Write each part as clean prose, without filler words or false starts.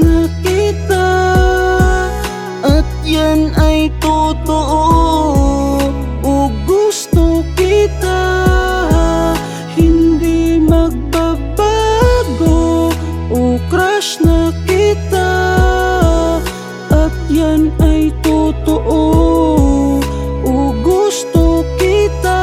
na kita at yan ay totoo. O gusto kita, hindi magbabago. O crush na kita at yan ay totoo. O gusto kita,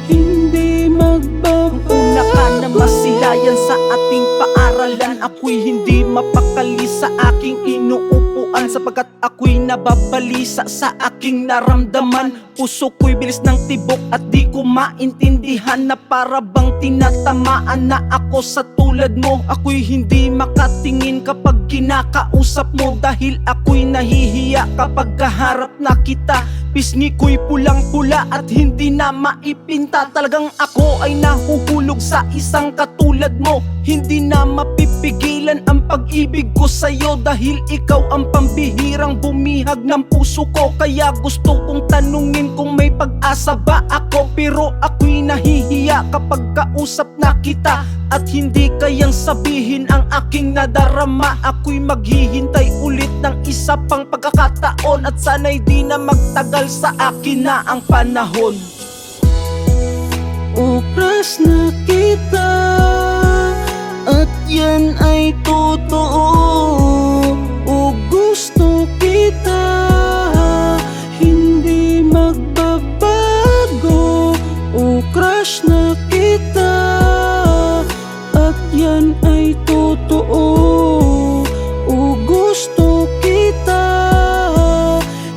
hindi magbabago. Una ka na masilayan sa ating paaralan. Ako'y hindi mapakali sa aking inuupuan, sapagkat ako'y nababalisa sa aking naramdaman. Puso ko'y bilis ng tibok at di ko maintindihan, na para bang tinatamaan na ako sa tulad mo. Ako'y hindi makatingin kapag kinakausap mo, dahil ako'y nahihiya kapag kaharap na kita. Pisngi ko'y pulang-pula at hindi na maipinta. Talagang ako ay nahuhulog sa isang katulad mo. Hindi na mapipigilan ang pag-ibig ko sa'yo, dahil ikaw ang pambihirang bumihag ng puso ko. Kaya gusto kong tanungin kung may pag-asa ba ako, pero ako'y nahihiya kapag kausap na kita, at hindi kayang sabihin ang aking nadarama. Ako'y maghihintay ulit ng isa pang pagkakataon, at sana'y di na magtagal, sa akin na ang panahon. O crush na kita at yan ay totoo. O gusto kita, hindi magbabago. O crush na kita at yan ay totoo. O gusto kita,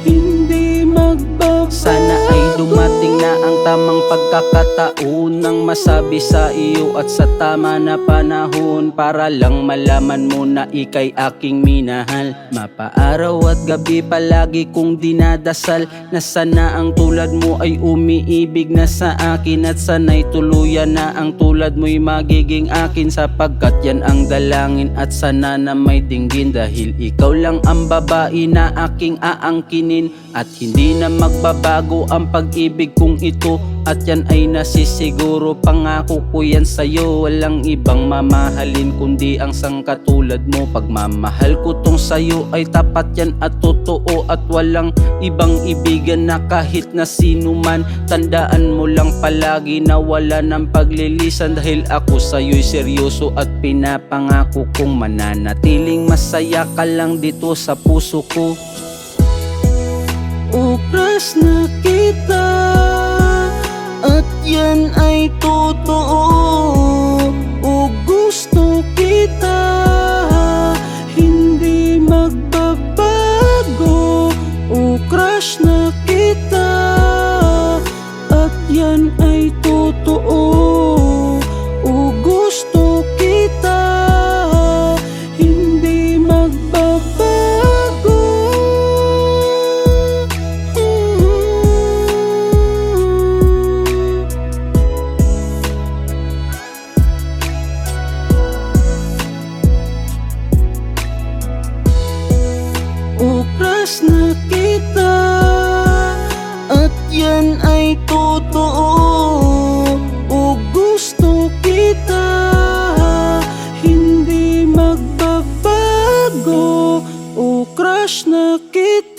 hindi magbabago. Sana ay dumating na ang tamang pagkakataon nang masabi sa iyo at sa tama na panahon, para lang malaman mo na ika'y aking minahal. Mapaaraw at gabi palagi kong dinadasal, na sana ang tulad mo ay umiibig na sa akin, at sana'y tuluyan na ang tulad mo'y magiging akin, sapagkat yan ang dalangin at sana na may dinggin. Dahil ikaw lang ang babae na aking aangkinin, at hindi na magbabago ang pag-ibig kong ito, at yan ay nasisiguro. Pangako ko yan sa'yo, walang ibang mamahalin kundi ang sangkatulad mo. Pagmamahal ko tong sa'yo ay tapat yan at totoo, at walang ibang ibigan na kahit na sino man. Tandaan mo lang palagi na wala ng paglilisan, dahil ako sa'yo'y seryoso at pinapangako kong mananatiling masaya ka lang dito sa puso ko. O crush na kita at yan ay totoo. O gusto kita, hindi magbabago. O crush na kita at yan ay totoo. O gusto kita, hindi magbabago. O crush na kita at yan ay totoo. O gusto kita, hindi magbabago. O crush na kita.